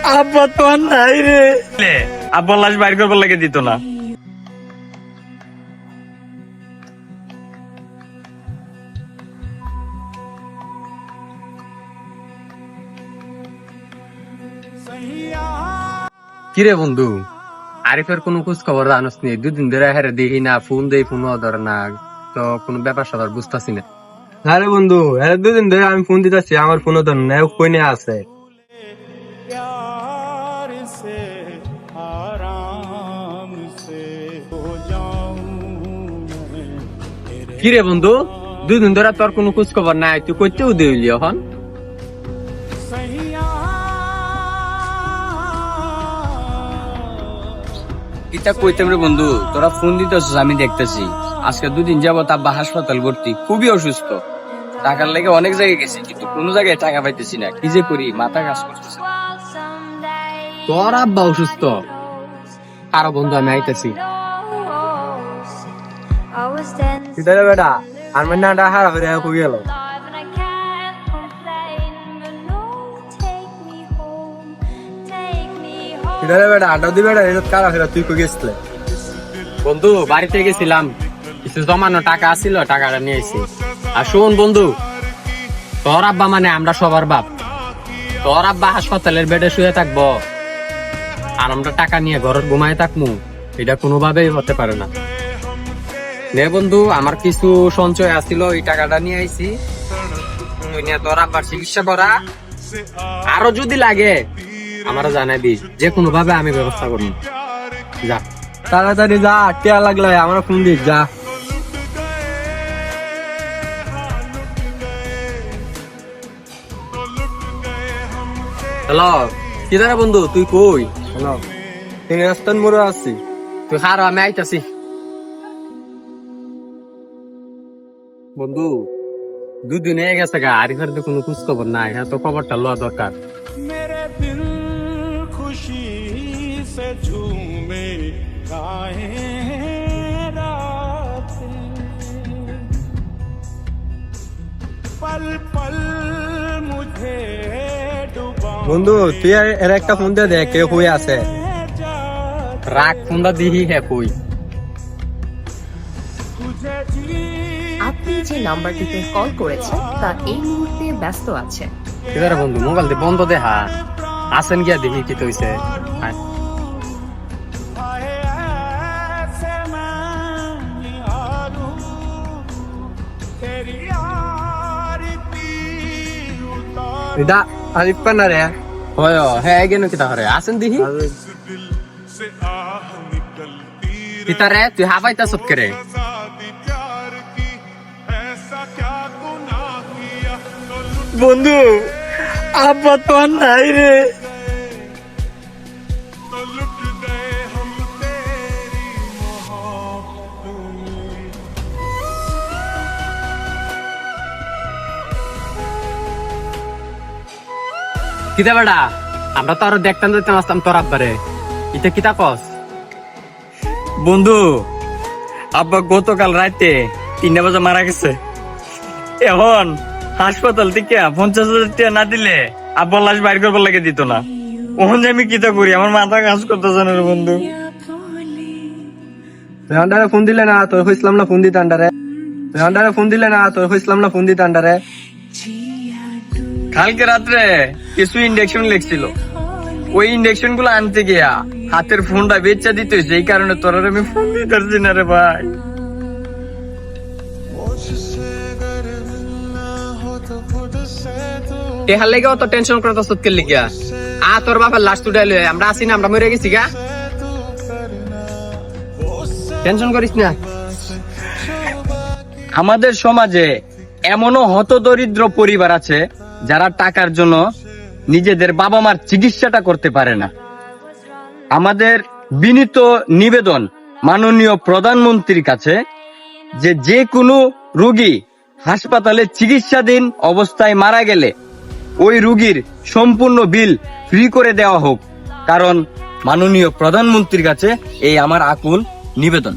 আব্বা তো আর নাই রে। আব্বা লাশ বাইর করবার লাগে দিত না। কিরে বন্ধু, আরিফের কোনো খোঁজ খবর জানোস নি? দুদিন ধরে হেরে দেখি না, ফোন দেই ফোন ধরে না, তো কোনো ব্যাপার স্যাপার বুঝতেছি না। আরে বন্ধু, এর দুদিন ধরে আমি ফোন দিতেছি, আমার ফোনও তো নেই, কই নিয়ে আছে। কিরে বন্ধু, দুদিন ধরে তোর কোনো খোঁজ খবর নাই, তুই কইতেও দিলি এখন? এটা কইতাম রে বন্ধু, তোরা ফোন দিতেছিস আমি দেখতেছি। আজকে দুদিন যাবত আব্বা হাসপাতাল ভর্তি, খুবই অসুস্থ। টাকার লেগে অনেক জায়গায় গেছি, কিন্তু কোনো জায়গায় টাকা পাইতেছি না। কি যে করি, মাথা কাজ করতেছে না। তোর আব্বা অসুস্থ? আরো বন্ধু আমি আইতেছি। কিদারে বেটা, আর মানে না হারা ফিরে কই গেল। কিদারে বেটা, আড্ডা দিবে বেটা, এটা কারা ফিরা তুই কই গেছলে? বন্ধু বাড়িতে গেছিলাম, কিছু জমানো টাকা আছিল, টাকাটা নিয়ে আইছি। আর শোন বন্ধু, তোর আব্বা মানে আমরা সবার বাপ। তোর আব্বা হাসপাতালের বেডে শুয়ে থাকবো আর আমরা টাকা নিয়ে ঘরে ঘুমায় থাকবো, এটা কোনোভাবেই হতে পারে না। নে বন্ধু, আমার কিছু সঞ্চয় আছিল, এই টাকাটা নিয়ে আইছি, তুই নিয়ে তোর আব্বার চিকিৎসা করা। আরো যদি লাগে আমারও জানাবি, যে কোনো ভাবে আমি ব্যবস্থা করবো। যা তাড়াতাড়ি যা, টিয়া লাগলে আমার ফোন দিস, যা। হ্যালো, কি জানা বন্ধু, তুই কই? হ্যালো, তিন রাস্তার মোড়ে আছি। তুই খারো, আমি আইতাছি। বন্ধু দুদিন হয়ে গেছে গা, আরিফের তো কোনো খোঁজ খবর নাই, হ্যাঁ তো খবরটা লওয়া দরকার। বন্ধু তুই এর একটা ফোন দিয়ে দেখ, কেউ হয়ে আছে। রাগ ফোনটা দিহি, হ্যাঁ কই? আপনি যে নাম্বারটিতে কল করেছেন তা এই মুহূর্তে ব্যস্ত আছে। কি জানা বন্ধু, মোবাইল দিয়ে বন্ধ দেখা আসেন গিয়া দেখি কি হইছে। এটা আরিফ পান্না রে। হয় হ্যাঁ, গেন কিতা করে আসেন দেখি। কিতা রে, তুই হাবাইতা সব করে? বন্ধু আব্বা তো আর নাই রে। কিতা বেটা, আমরা তো আরো দেখতাম দেখতাম আসতাম তোর আব্বারে, এটা কিতা কস? বন্ধু আব্বা গতকাল রাতে 3টা বাজে মারা গেছে। এখন হাসপাতাল থেকে 50,000 টাকা না দিলে আব্বা লাশ বাইর করবার লাগে দিত না। ওখান যে আমি কিতা করি, আমার মাথা কাজ করতেছে না রে বন্ধু। তুই আন্ডারে ফোন দিলে না, তোর হইছিলাম না ফোন দিতে আন্ডারে। তুই আন্ডারে ফোন দিলে না, তোর হইছিলাম না ফোন দিতে আন্ডারে। কালকে রাত্রে কিছু ইনজেকশন লেগছিল, ওই ইনজেকশন গুলো আনতে গিয়া হাতের ফোনটা বেচা দিতে হয়েছে, এই কারণে তোর আমি ফোন দিতে পারছি না রে ভাই। এহার লেগে অত টেনশন করতে সত্যের লিগিয়া তোর বাবার লাশ তুলে লয়ে আমরা আসি না, আমরা মরে গেছি গা, টেনশন করিস না। আমাদের সমাজে এমনও হতদরিদ্র পরিবার আছে যারা টাকার জন্য নিজেদের বাবা মার চিকিৎসাটা করতে পারে না। আমাদের বিনীত নিবেদন মাননীয় প্রধানমন্ত্রীর কাছে যে কোনো রোগী হাসপাতালে চিকিৎসাধীন অবস্থায় মারা গেলে ওই রোগীর সম্পূর্ণ বিল ফ্রি করে দেওয়া হোক, কারণ মাননীয় প্রধানমন্ত্রীর কাছে এই আমার আকুল নিবেদন।